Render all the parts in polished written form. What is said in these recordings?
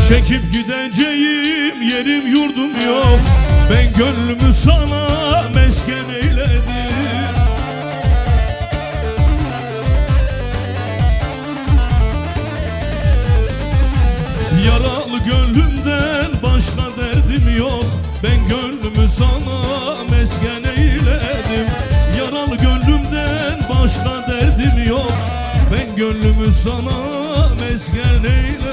Çekip gideceğim yerim yurdum yok. Ben gönlümü sana mesken eyledim. Yaralı gönlümden başka derdim yok. Ben gönlümü sana mesken eyledim. Yaralı gönlümden başka derdim yok. Ben gönlümü sana mesken eyledim.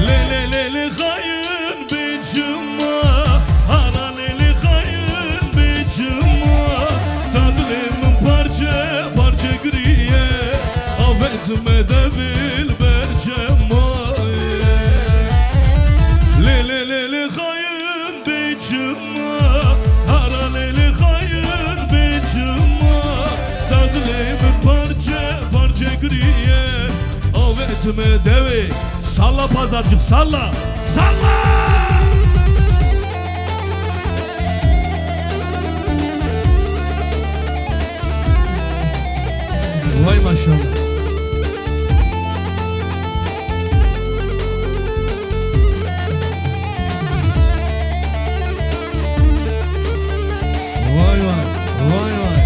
Lele lele kayın becima, hala lele kayın becima. Tadlimin parça parça griye, affetme de bil bercemay. Lele lele kayın becima, hala lele kayın becima. Tadlimin parça parça griye, affetme de bil. Salla pazarcık salla, salla. Vay maşallah. Vay vay, vay vay.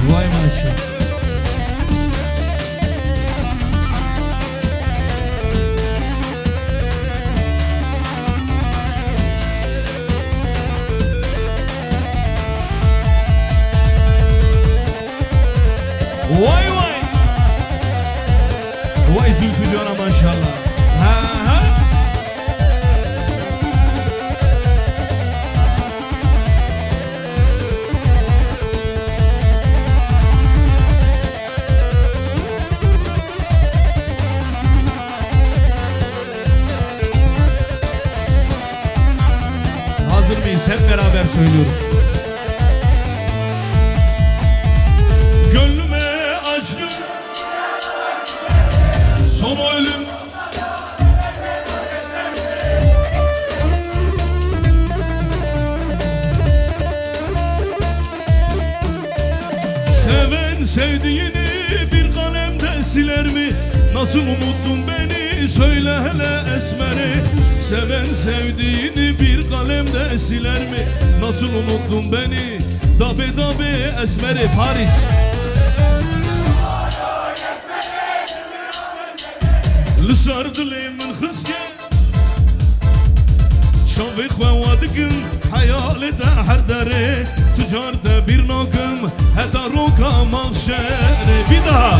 Vay maşallah. Vay vay. Vay Zülfü diyorlar maşallah. Ha ha. Hazır mıyız? Hep beraber söylüyoruz. Gönlüme açtım son ölüm. Seven sevdiğini bir kalemde siler mi? Nasıl unuttun beni söyle hele esmeri. Seven sevdiğini bir kalemde siler mi? Nasıl unuttun beni dabe dabe esmeri. Paris. Lısardı leymin hızge Çavik ve vadıgım hayalete her dere Tüccarda bir nagım heta roka mahşere. Bir daha.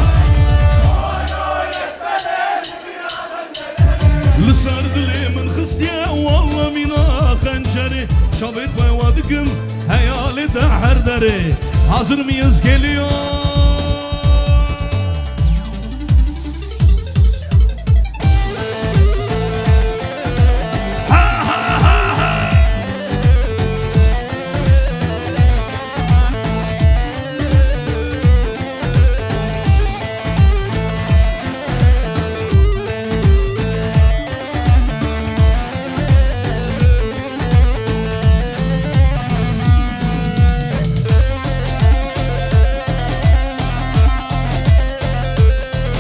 Lısardı leymin hızge valla mina hançeri Çavik ve vadıgım hayalete her dere. Hazır mıyız? Geliyor.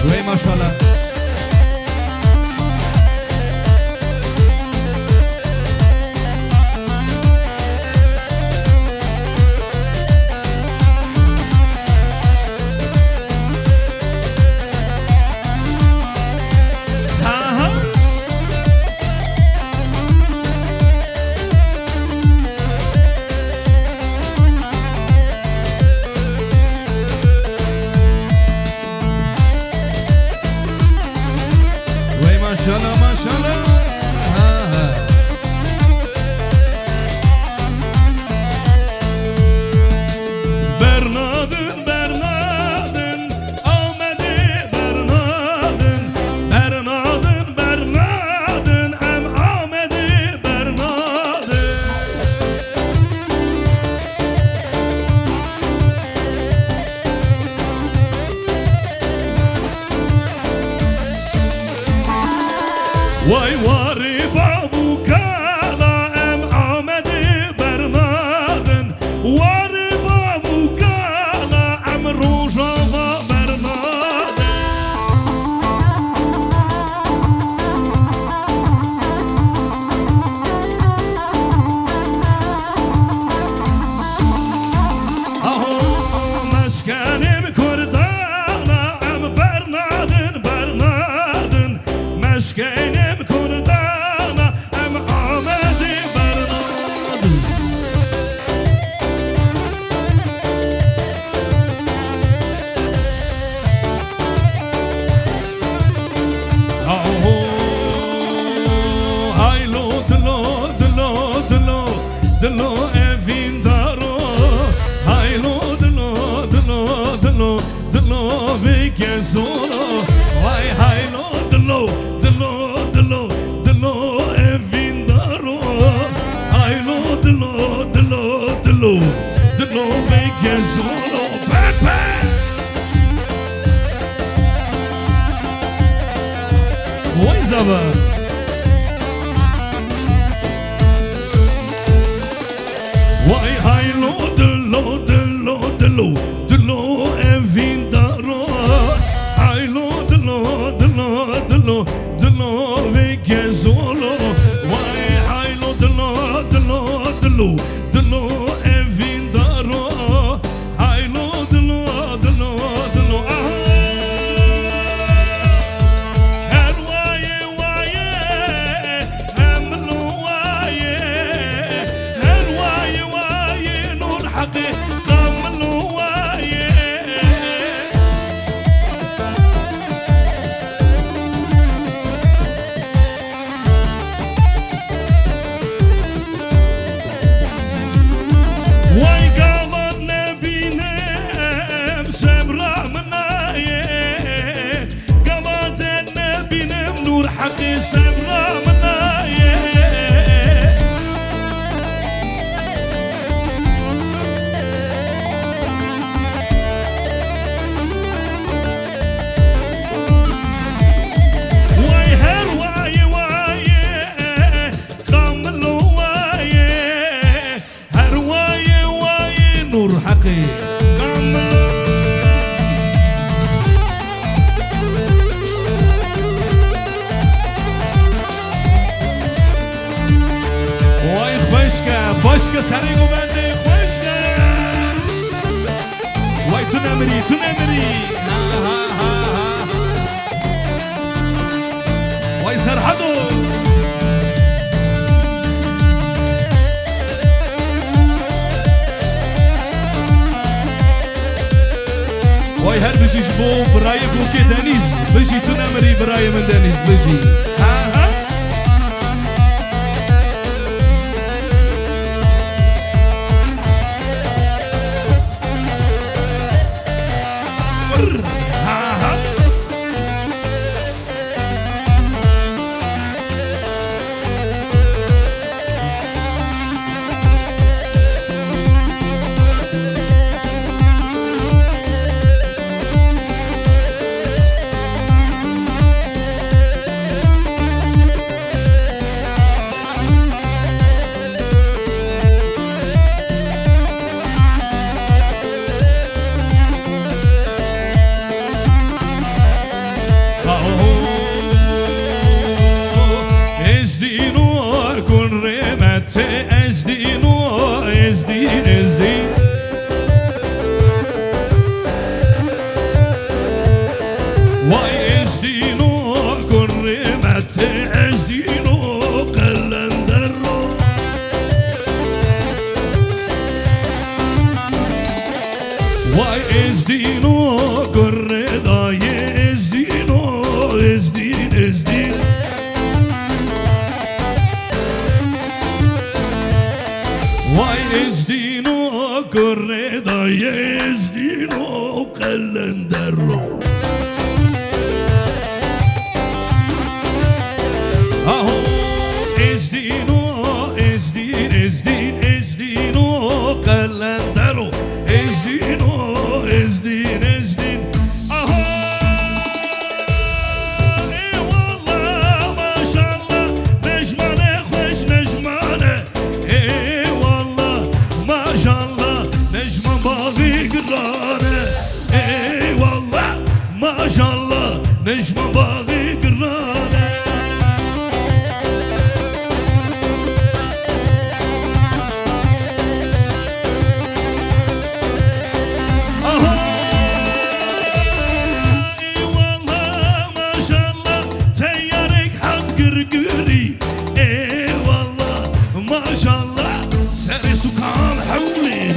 Vay maşallah. Maşallah maşallah. Ha, ha. Bernadın Bernadın Ahmedi Bernadın Bernadın Bernadın em Ahmedi Bernadın. Vay vay. gezolo Vay haylo dilo dilo dilo dilo evindaro Haylo dilo dilo dilo dilo ve gezolo Pepe Vay zaman Vay haylo dilo dilo dilo dilo evindaro Haylo dilo dilo dilo dilo ve gezolo Vay haylo dilo dilo dilo dilo evindaro Haylo dilo dilo dilo Her vaye vaye hemlo vaye Her vaye vaye nur haqi qamlo vaye Vay gavan nebinem semra mnaye Gavan nebinem nur haqi semra mnaye Vay her vaye vaye qamlo vaye Her vaye vaye nur haqi qamlo Vay خوشکه سرینگو بنده خوشکه Vay tu nemri ha ha ha ha Vay serhado Vay her bişiş bu burayı bu ki deniz Bişi tu nemri burayı من deniz bişi Ha ha Ha ha Vay ezdino korredayı ezdino ezdin ezdin Vay ezdino korredayı ezdino kalendero Aho ezdino ezdin ezdin ezdino kalendero Ezdino, ezdin, ezdin Aha Eyvallah, maşallah Necmane, hoş necmane Eyvallah, maşallah Necman bağı gırane Eyvallah, maşallah Necman bağı gırane Maşallah seni sukan havlini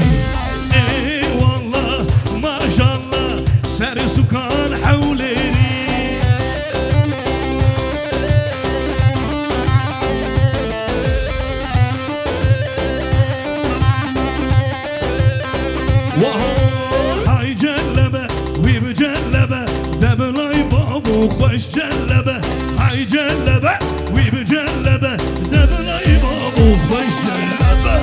Eyvallah maşallah seni sukan havlini دبلای بابو خوش جلبه های جلبه وی بجلبه دبلای بابو خوش جلبه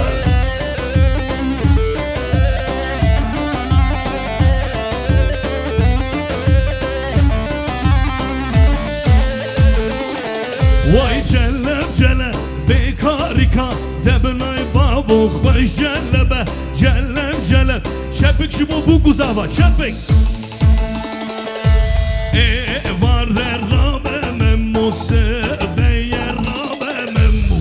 وای جلب جلب بیکاریکا دبلای بابو خوش جلبه جلب جلب شپک شما بو گزاوا شپک var rabe memmu sebeye rabe memmu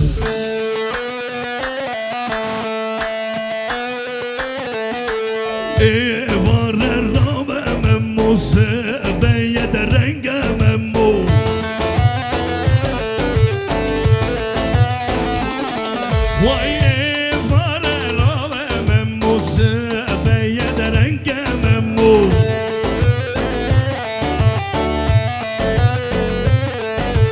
var rabe memmu sebeye de renge memmu vay var rabe memmu sebeye de renge memmu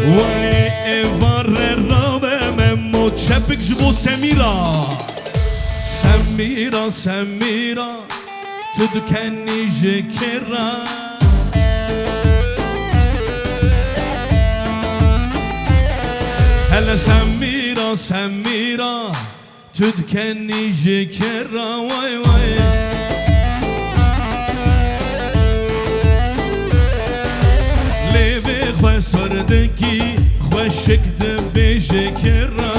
وای واره رابه ممو چپک جبو سمیرا سمیرا سمیرا تو دکنی جکرا هلا سمیرا سمیرا تو دکنی جکرا وای وای خواه سردگی خواه شکد بیشه کرا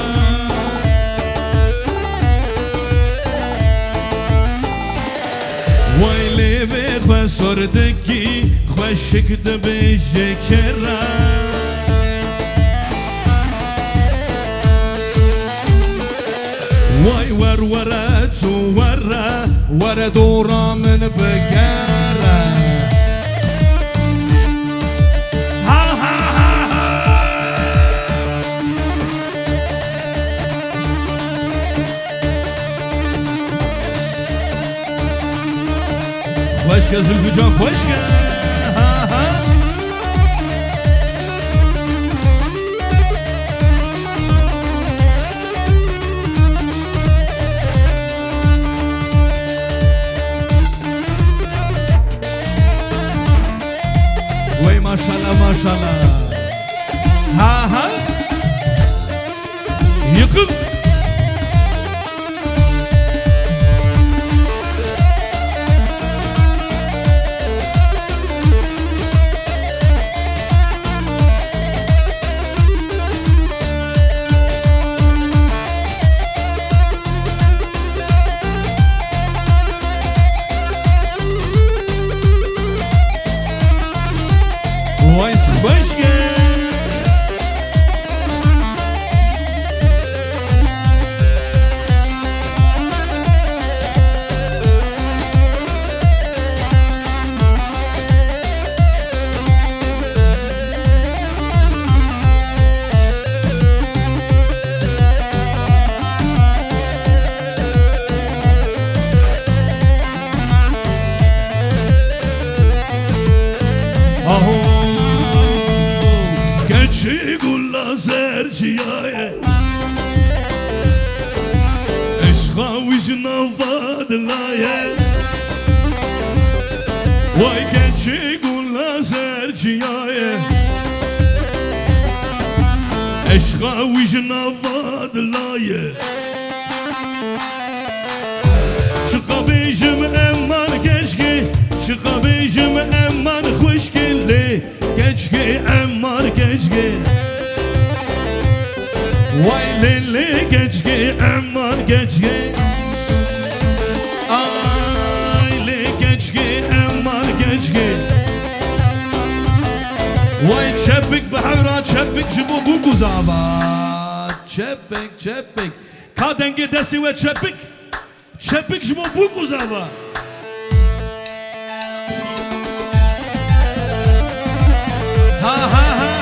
وای لیوه خواه سردگی خواه شکد بیشه کرا وای ور وره تو وره وره دورا من بگره خوشگه زلفی جان خوشگه وای ماشالله ماشالله ها ها یکل وای خوشگه زرجیای عشقا ویجنا وادلایه وای گچی گلا زرجیای عشقا ویجنا وادلایه شقا بیجم امان گشگی شقا بیجم امان خوشگلی گشگی امان گشگی وای لیلی گچگی امان گچگی آی لی گچگی امان گچگی وای چپک به همراه چپک جبو بو گزاوا چپک چپک کادنگی دستی و چپک چپک جبو بو گزاوا ها ها ها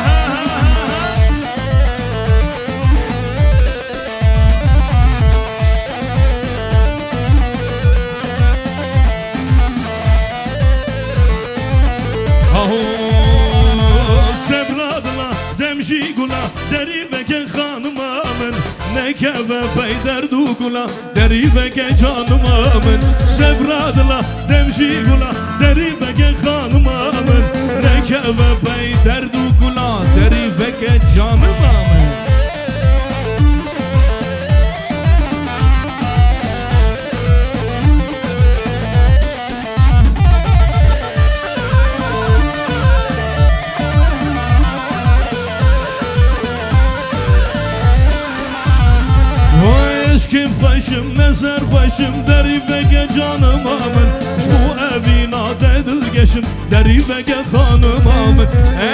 Nekeve peyder dugula Derive ge canıma men Sevradıla demji gula Derive ge kanıma men ve pey derdu kula deri veke canım amen. Eski başım nezer başım deri veke canım amen. Bu evin adedir geçim deri veke hanım amen.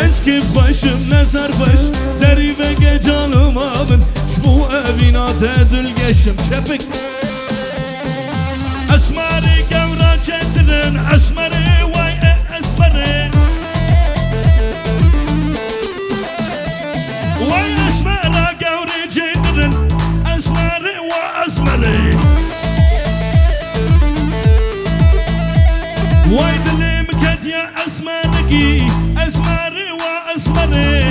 Eski başım nezer baş deri veke canım amen. Bu evin adedir geçim çepik. Esmeri gevra çettirin esmeri vay esmeri. Vay esmera gevra çettirin esmeri ve esmeri. Vay dilim ket ya esmeriki esmeri ve esmeri.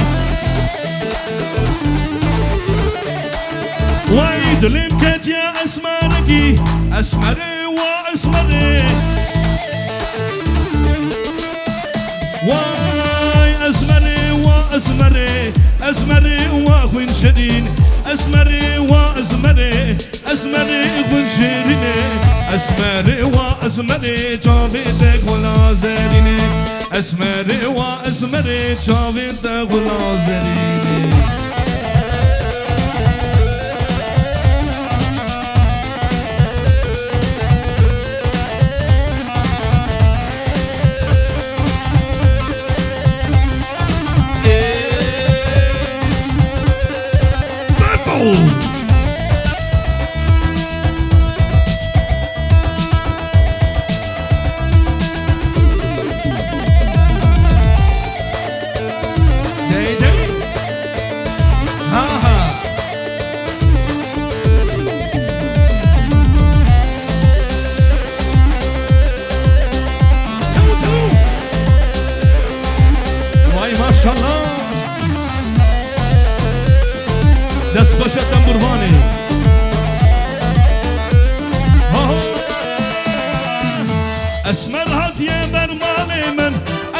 Vay dilim ket ya esmeriki esmeri ve esmeri. Vay esmeri ve esmeri esmeri ve hun şirin esmeri ve esmeri esmeri hun şirin esmeri ve esmeri çavide gulazerini esmeri ve esmeri çavide gulazerini. Maşallah dest başa tamburvani esmer hadiye bermali men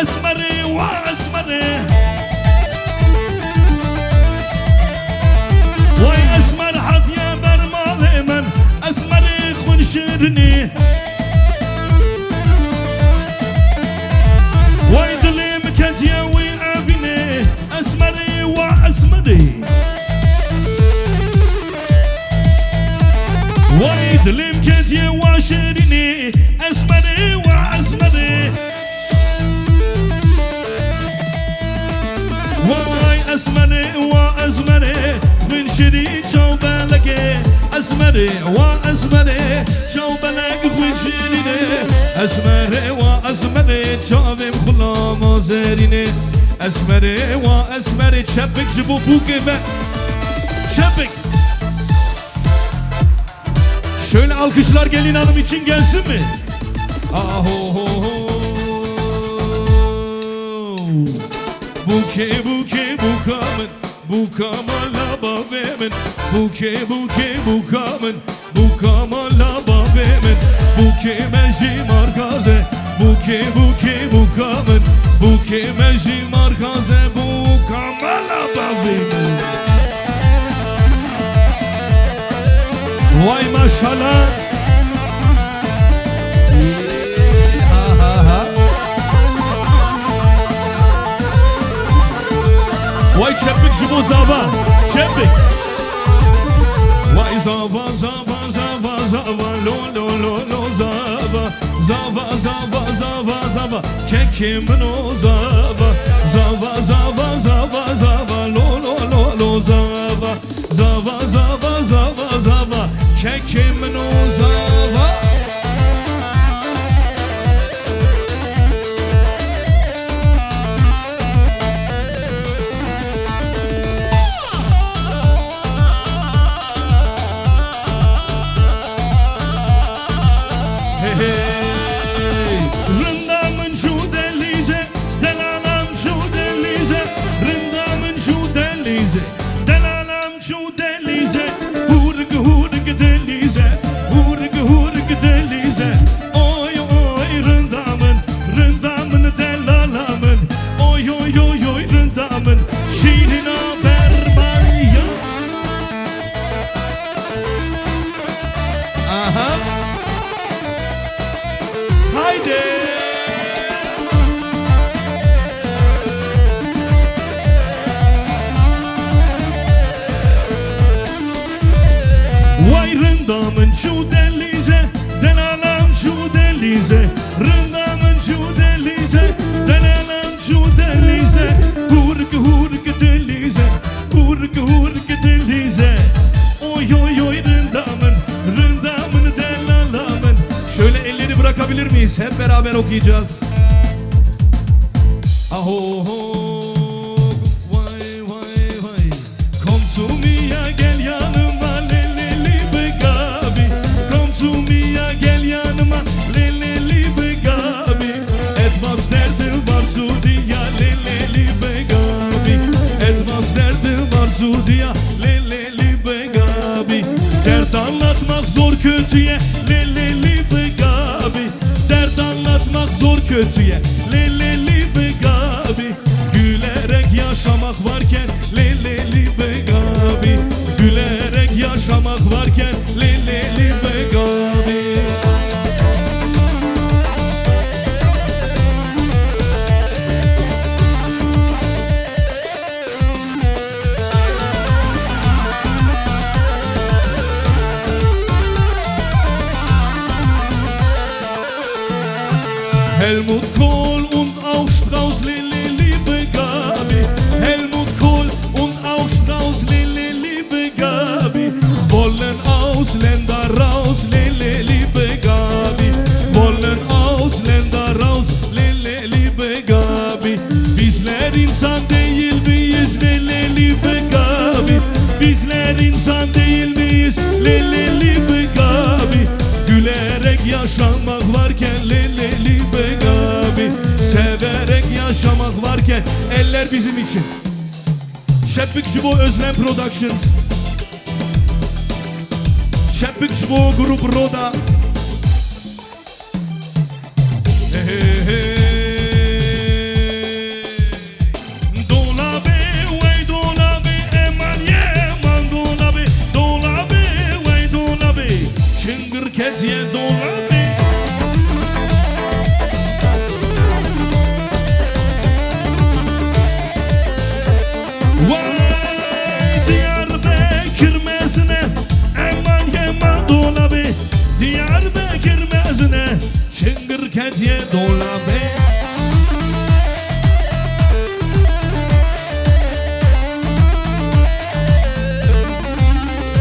esmeri ve esmeri. Vay esmer hadiye bermali men esmeri khun şirini. Vay dilim kediye اسمري واسمري. وايد لمكتي واشريني اسمري واسمري. واي اسمري واسمري من شري شوبلك اسمري واسمري شوبلك من شريني اسمري واسمري شوبم خلام زريني esmeri ve esmeri çepik jibu buke ve çepik. Şöyle alkışlar gelin hanım için gelsin mi? Aho buke buke bukamın bukamala babemin buke buke bukamın bukamala babemin buke meji markaze buke buke bukamın buke meji markaze bukamala babemin. Vay maşallah. Vay çepik jibo zava çepik. Vay zava zava zava zava lo lo lo lo zava zava zava zava zava kekimin o zava zava zava zava zava lo lo lo lo zava zava zava zava zava kekimin o zava. Rındamın şu delice delana Oy oy oy oy rındamın şiirine berman ya. Aha. Haydi. Vay rındamın şu delize, delalem şu delize. Rındamın şu delize, delalem şu delize. Hurk hurk delize, hurk hurk delize. Oy oy oy rındamın, rındamın delalamın. Şöyle elleri bırakabilir miyiz? Hep beraber okuyacağız. Aho ho, vay vay vay. Komsumiya gel yanıma leleli begabi. Komsumiya gel yanıma leleli begabi. Etmaz derdi var zudiya leleli begabi. Etmaz derdi var zudiya leleli begabi. Dert anlatmak zor kötüye leleli begabi. Dert anlatmak zor kötüye leleli begabi. Gülerek yaşamak varken leleli begabi. Gülerek yaşamak varken leleli begabi. Helmut Kohl und auch Strauß leleli begabi. Helmut Kohl und auch Strauß leleli begabi. Wollen Ausländer raus leleli begabi. Wollen Ausländer raus leleli begabi. Bizler insan değil miyiz leleli begabi. Bizler insan değil miyiz leleli begabi. Gülerek yaşamak varken leleli begabi. Severek yaşamak varken eller bizim için. Şepik Jubo Özlem Productions, Şepik Jubo Grup Roda. Dolabe, vay dolabe, eman yeman dolabe. Dolabe, vay dolabe, çıngır keziye dolabe. Vay Diyarbakır mezine, eman yeman dolabe. Diyarbakır mezine, çıngır keziye dolabe.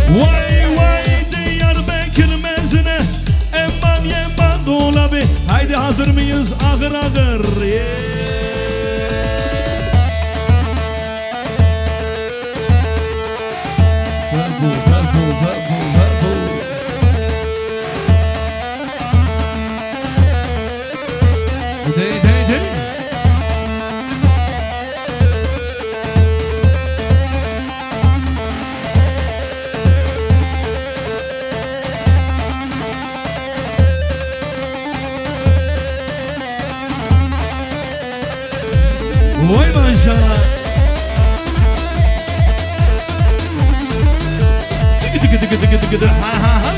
Vay vay Diyarbakır mezine, eman yeman dolabe. Haydi hazır mıyız? Ağır ağır. Yeah. Dey dey dey. Vay maşallah. Tıkı tıkı tıkı tıkı tıkı. Ha ha ha.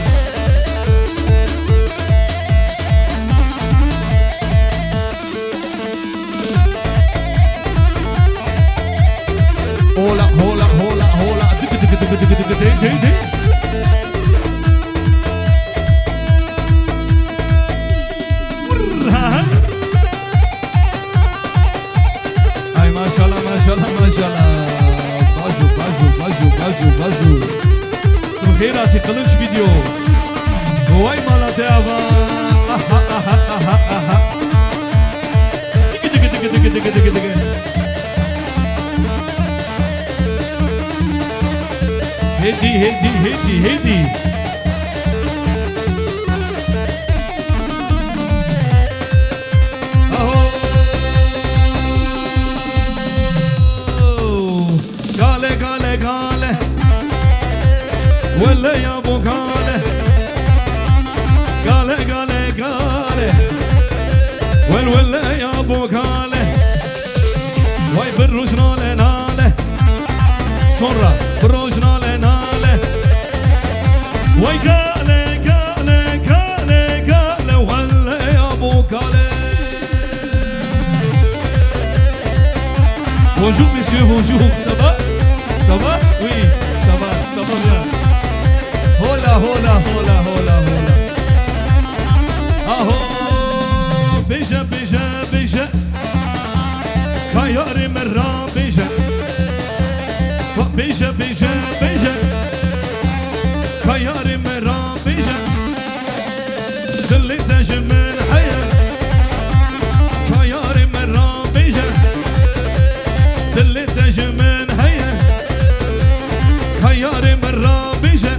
Hola hola hola hola. Tıkı tıkı tıkı tıkı tıkı dey dey dey. Ay maşallah maşallah maşallah. Baju baju baju baju baju. Tuhirati kılıç video. Vay Malatya'va. Aha aha aha aha. Tıkı tıkı tıkı tıkı tıkı tıkı tıkı. Hedi hedi hedi hedi. Gale gale gale. Velle ya bu gale. Gale gale gale. Velle ya bu gale. Vay bir ruj nale nale. Sonra bir ruj nale nale. Vay gale gale gale gale. Valle ya bu gale. Bonjour messieurs, bonjour. Ça va? Ça va? Oui, ça va bien. Hola, hola, hola, hola, hola. Aho, beja, beja, beja. Kayari merra beja. Beja, beja, beja. Kayari merra beja. Dillita jemen haya. Kayari merra beja. Dillita jemen haya. Kayari merra beja.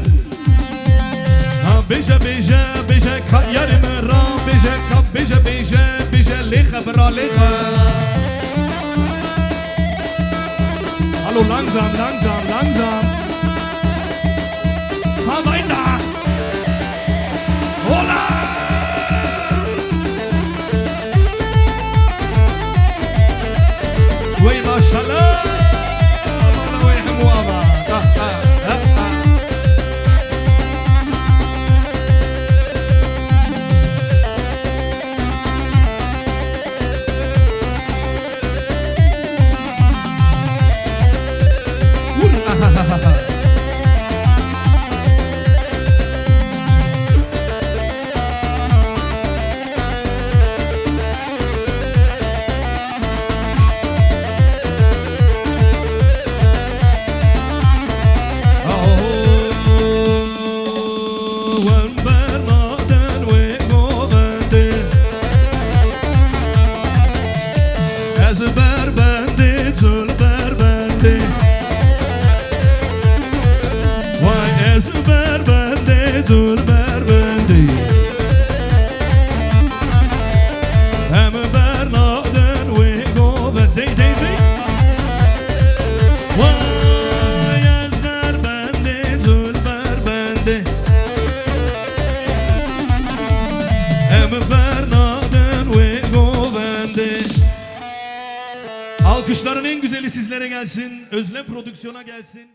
Beja, beja, beja. Kayari merra beja. Beja, beja, beja. Lecha bra lecha. Hallo, langsam, langsam, langsam. Fahr weiter. Hola! Wey maşallah. Mala wey hmuava. Alkışların en güzeli sizlere gelsin. Özlem Prodüksiyon'a gelsin.